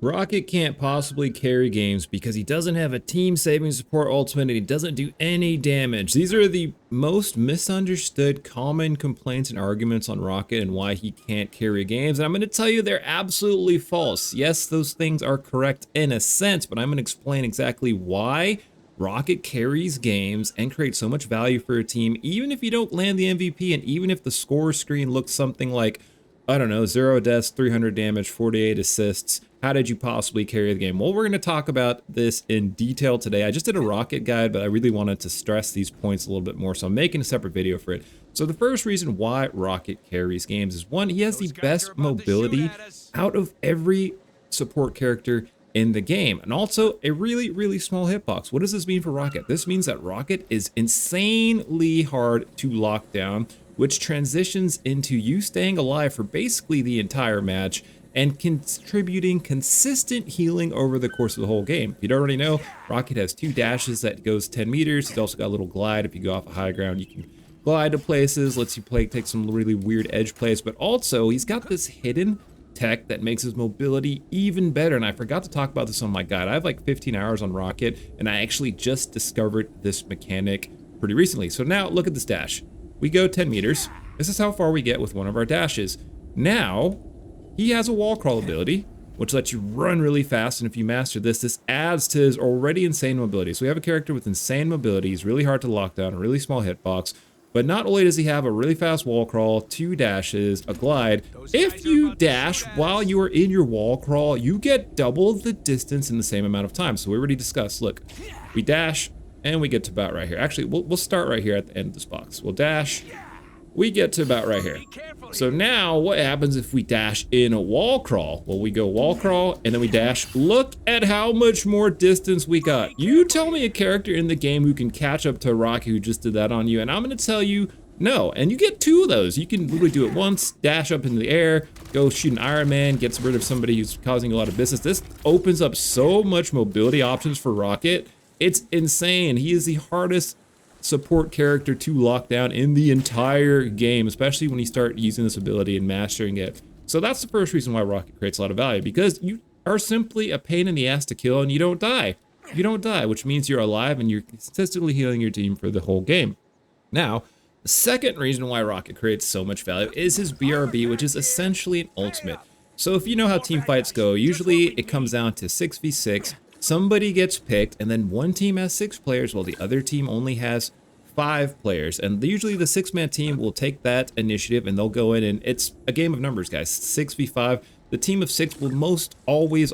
Rocket can't possibly carry games because he doesn't have a team-saving support ultimate and he doesn't do any damage. These are the most misunderstood common complaints and arguments on Rocket and why he can't carry games. And I'm going to tell you they're absolutely false. Yes, those things are correct in a sense, but I'm going to explain exactly why Rocket carries games and creates so much value for a team, even if you don't land the MVP and even if the score screen looks something like, I don't know, 0 deaths, 300 damage, 48 assists. How did you possibly carry the game? Well, we're going to talk about this in detail today. I just did a Rocket guide, but I really wanted to stress these points a little bit more, so I'm making a separate video for it. So the first reason why Rocket carries games is, one, he has the best mobility out of every support character in the game, and also a really, really small hitbox. What does this mean for Rocket? This means that Rocket is insanely hard to lock down, which transitions into you staying alive for basically the entire match and contributing consistent healing over the course of the whole game. If you don't already know, Rocket has 2 dashes that goes 10 meters. He's also got a little glide. If you go off a high ground, you can glide to places, lets you take some really weird edge plays, but also he's got this hidden tech that makes his mobility even better. And I forgot to talk about this on my guide. I have like 15 hours on Rocket, and I actually just discovered this mechanic pretty recently. So now look at this dash. We go 10 meters. This is how far we get with one of our dashes. Now, he has a wall crawl ability, which lets you run really fast, and if you master this, this adds to his already insane mobility. So we have a character with insane mobility. He's really hard to lock down, a really small hitbox, but not only does he have a really fast wall crawl, 2 dashes, a glide, if you dash while you are in your wall crawl, you get double the distance in the same amount of time. So we already discussed, look, we dash, and we get to about right here. Actually, we'll start right here at the end of this box. We'll dash, we get to about right here. So now what happens if we dash in a wall crawl? Well, we go wall crawl and then we dash. Look at how much more distance we got. You tell me a character in the game who can catch up to Rocky who just did that on you, and I'm gonna tell you no. And you get 2 of those. You can literally do it once, dash up into the air, go shoot an Iron Man, gets rid of somebody who's causing a lot of business. This opens up so much mobility options for Rocket. It's insane. He is the hardest support character to lock down in the entire game, especially when you start using this ability and mastering it. So that's the first reason why Rocket creates a lot of value, because you are simply a pain in the ass to kill and you don't die. You don't die, which means you're alive and you're consistently healing your team for the whole game. Now, the second reason why Rocket creates so much value is his BRB, which is essentially an ultimate. So if you know how team fights go, usually it comes down to 6v6. Somebody gets picked, and then one team has 6 players while the other team only has 5 players. And usually the 6-man team will take that initiative and they'll go in, and it's a game of numbers, guys. 6v5. The team of 6 will most always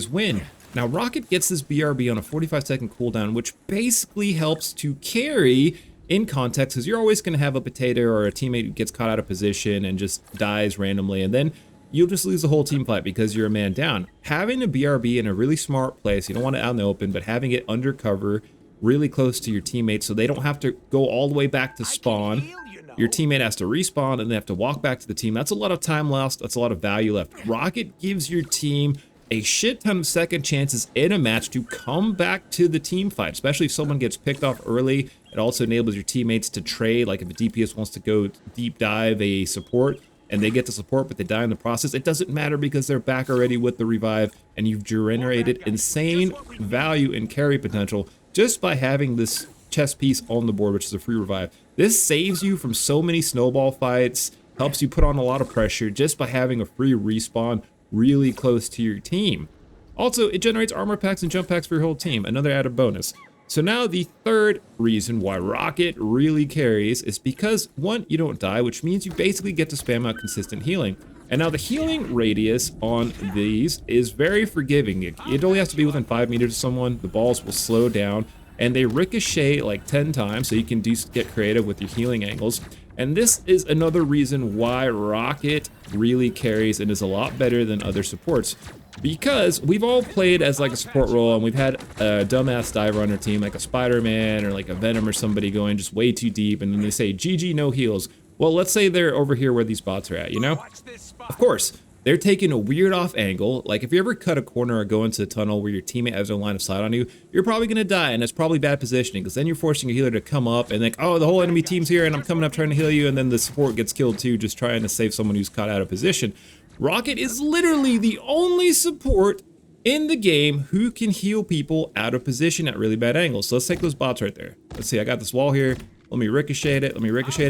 win. Now, Rocket gets this BRB on a 45-second cooldown, which basically helps to carry in context, because you're always going to have a potato or a teammate who gets caught out of position and just dies randomly, and then you'll just lose the whole team fight because you're a man down. Having a BRB in a really smart place, you don't want it out in the open, but having it undercover really close to your teammates so they don't have to go all the way back to spawn. Your teammate has to respawn and they have to walk back to the team. That's a lot of time lost. That's a lot of value left. Rocket gives your team a shit ton of second chances in a match to come back to the team fight, especially if someone gets picked off early. It also enables your teammates to trade, like if a DPS wants to go deep dive a support and they get to support but they die in the process, it doesn't matter because they're back already with the revive, and you've generated insane value and carry potential just by having this chess piece on the board, which is a free revive. This saves you from so many snowball fights, helps you put on a lot of pressure just by having a free respawn really close to your team. Also, it generates armor packs and jump packs for your whole team, another added bonus. So now the third reason why Rocket really carries is because, one, you don't die, which means you basically get to spam out consistent healing. And now the healing radius on these is very forgiving. It only has to be within 5 meters of someone. The balls will slow down and they ricochet like 10 times, so you can get creative with your healing angles. And this is another reason why Rocket really carries and is a lot better than other supports, because we've all played as like a support role and we've had a dumbass diver on our team, like a Spider-Man or like a Venom or somebody going just way too deep, and then they say GG, no heals. Well, let's say they're over here where these bots are at, you know? Of course, they're taking a weird off angle. Like if you ever cut a corner or go into a tunnel where your teammate has no line of sight on you, you're probably gonna die, and it's probably bad positioning, because then you're forcing your healer to come up and like, oh, the whole enemy team's here and I'm coming up trying to heal you, and then the support gets killed too, just trying to save someone who's caught out of position. Rocket is literally the only support in the game who can heal people out of position at really bad angles. So let's take those bots right there. Let's see, I got this wall here. Let me ricochet it,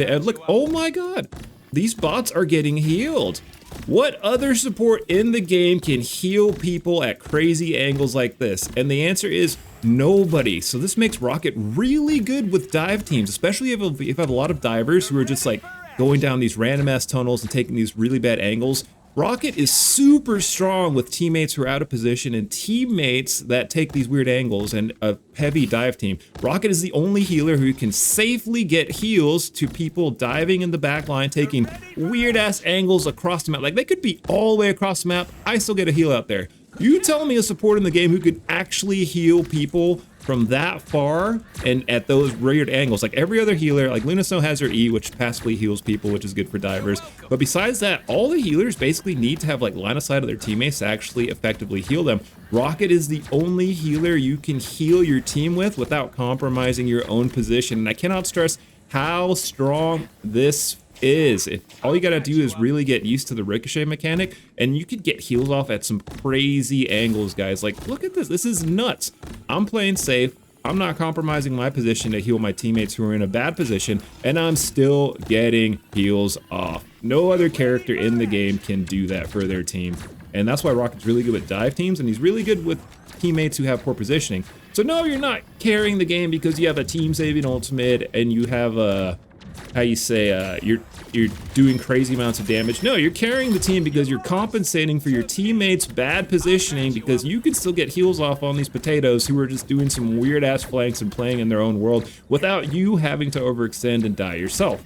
and look, oh my god, these bots are getting healed. What other support in the game can heal people at crazy angles like this? And the answer is nobody. So this makes Rocket really good with dive teams, especially if you have a lot of divers who are just like going down these random ass tunnels and taking these really bad angles. Rocket is super strong with teammates who are out of position and teammates that take these weird angles and a heavy dive team. Rocket is the only healer who can safely get heals to people diving in the back line, taking weird ass angles across the map. Like they could be all the way across the map. I still get a heal out there. You tell me a support in the game who could actually heal people from that far and at those weird angles. Like every other healer, like Luna Snow has her E, which passively heals people, which is good for divers. But besides that, all the healers basically need to have like line of sight of their teammates to actually effectively heal them. Rocket is the only healer you can heal your team with without compromising your own position. And I cannot stress how strong this is. All you gotta do is really get used to the ricochet mechanic and you could get heals off at some crazy angles, guys. Like, look at this. This is nuts. I'm playing safe. I'm not compromising my position to heal my teammates who are in a bad position, and I'm still getting heals off. No other character in the game can do that for their team. And that's why Rocket's really good with dive teams, and he's really good with teammates who have poor positioning. So no, you're not carrying the game because you have a team saving ultimate and you have a, you're doing crazy amounts of damage. No, you're carrying the team because you're compensating for your teammates' bad positioning, because you can still get heals off on these potatoes who are just doing some weird ass flanks and playing in their own world without you having to overextend and die yourself.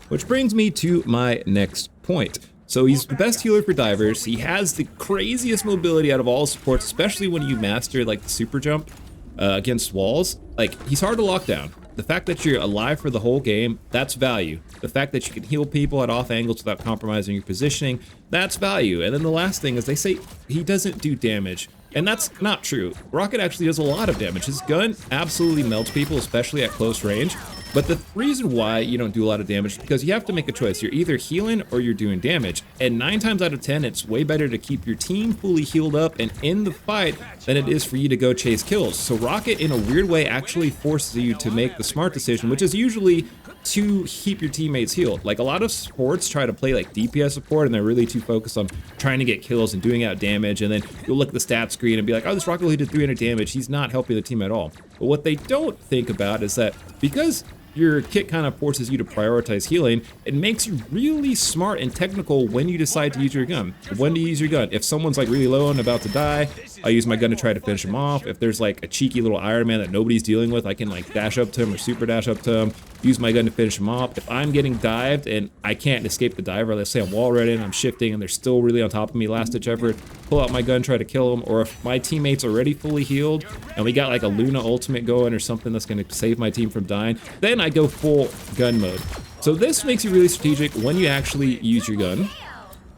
Which brings me to my next point. So he's the best healer for divers. He has the craziest mobility out of all supports, especially when you master like the super jump against walls. Like, he's hard to lock down. The fact that you're alive for the whole game, that's value. The fact that you can heal people at off angles without compromising your positioning, that's value. And then the last thing is they say he doesn't do damage. And that's not true. Rocket actually does a lot of damage. His gun absolutely melts people, especially at close range. But the reason why you don't do a lot of damage is because you have to make a choice. You're either healing or you're doing damage. And 9 times out of 10, it's way better to keep your team fully healed up and in the fight than it is for you to go chase kills. So Rocket, in a weird way, actually forces you to make the smart decision, which is usually to keep your teammates healed. Like, a lot of supports try to play like DPS support and they're really too focused on trying to get kills and doing out damage, and then you'll look at the stat screen and be like, oh, this Rocket only did 300 damage, he's not helping the team at all. But what they don't think about is that because your kit kind of forces you to prioritize healing, it makes you really smart and technical when you decide to use your gun. When to use your gun. If someone's like really low and about to die, I use my gun to try to finish him off. If there's like a cheeky little Iron Man that nobody's dealing with, I can like dash up to him or super dash up to him, use my gun to finish him off. If I'm getting dived and I can't escape the diver, let's say I'm wall red and I'm shifting and they're still really on top of me, last ditch effort, pull out my gun, try to kill them. Or if my teammate's already fully healed and we got like a Luna ultimate going or something that's going to save my team from dying, then I go full gun mode. So this makes you really strategic when you actually use your gun,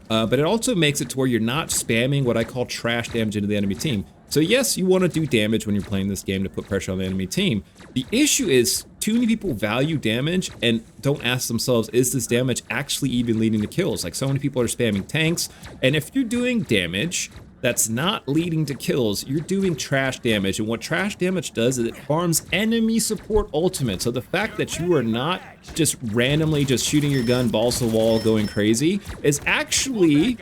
but it also makes it to where you're not spamming what I call trash damage into the enemy team. So yes, you want to do damage when you're playing this game to put pressure on the enemy team. The issue is too many people value damage and don't ask themselves, is this damage actually even leading to kills? Like, so many people are spamming tanks, and if you're doing damage that's not leading to kills, you're doing trash damage. And what trash damage does is it farms enemy support ultimate. So the fact that you are not just randomly just shooting your gun balls to the wall going crazy is actually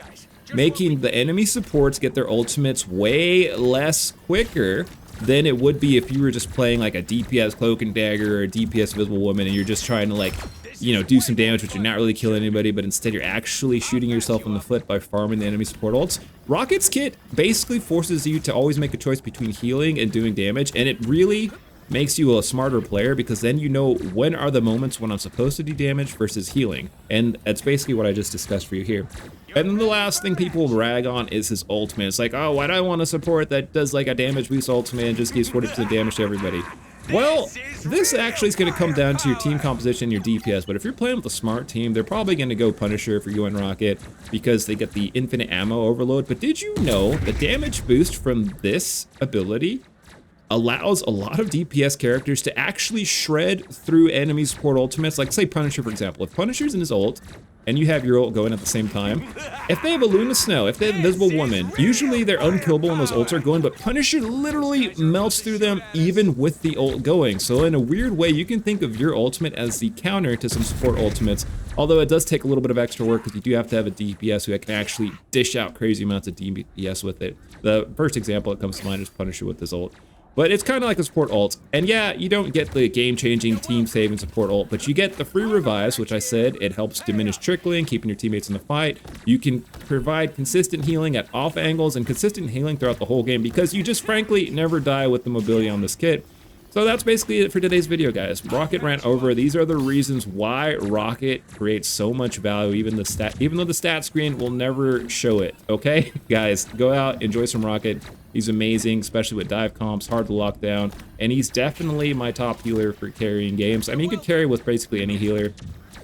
making the enemy supports get their ultimates way less quicker than it would be if you were just playing like a DPS Cloak and Dagger or a DPS Visible Woman and you're just trying to, like, you know, do some damage but you're not really killing anybody, but instead you're actually shooting yourself in the foot by farming the enemy support ults. Rocket's kit basically forces you to always make a choice between healing and doing damage, and it really makes you a smarter player because then you know when are the moments when I'm supposed to do damage versus healing. And that's basically what I just discussed for you here. And then the last thing people rag on is his ultimate. It's like, oh, why do I want a support that does like a damage boost ultimate and just gives 40% damage to everybody? Well, this actually is going to come down to your team composition, your DPS, but if you're playing with a smart team, they're probably going to go Punisher if you're going Rocket because they get the infinite ammo overload. But did you know the damage boost from this ability allows a lot of DPS characters to actually shred through enemy support ultimates? Like, say Punisher, for example. If Punisher's in his ult and you have your ult going at the same time, if they have a Luna Snow, if they have Invisible Woman, usually they're unkillable when those ults are going, but Punisher literally melts through them even with the ult going. So in a weird way, you can think of your ultimate as the counter to some support ultimates, although it does take a little bit of extra work because you do have to have a DPS who can actually dish out crazy amounts of DPS with it. The first example that comes to mind is Punisher with his ult. But it's kind of like a support ult. And yeah, you don't get the game-changing, team-saving support ult, but you get the free revives, which I said, it helps diminish trickling, keeping your teammates in the fight. You can provide consistent healing at off angles and consistent healing throughout the whole game because you just frankly never die with the mobility on this kit. So that's basically it for today's video, guys. Rocket ran over. These are the reasons why Rocket creates so much value, even though the stat screen will never show it. Okay, guys, go out, enjoy some Rocket. He's amazing, especially with dive comps, hard to lock down, and he's definitely my top healer for carrying games. I mean, you could carry with basically any healer,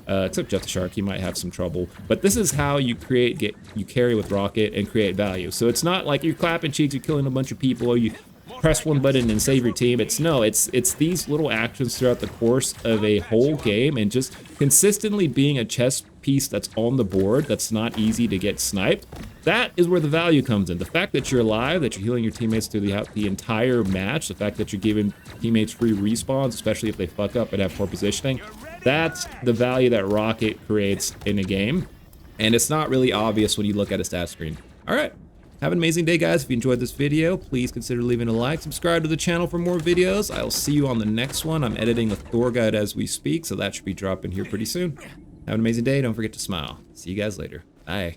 except Jeff the Shark. He might have some trouble, but this is how you carry with Rocket and create value. So it's not like you're clapping cheeks, you're killing a bunch of people, or you press one button and save your team. It's these little actions throughout the course of a whole game, and just consistently being a chess piece that's on the board that's not easy to get sniped. That is where the value comes in. The fact that you're alive, that you're healing your teammates through the entire match, the fact that you're giving teammates free respawns, especially if they fuck up and have poor positioning, that's the value that Rocket creates in a game. And it's not really obvious when you look at a stat screen. All right. Have an amazing day, guys. If you enjoyed this video, please consider leaving a like, subscribe to the channel for more videos. I'll see you on the next one. I'm editing a Thor guide as we speak, so that should be dropping here pretty soon. Have an amazing day. Don't forget to smile. See you guys later. Bye.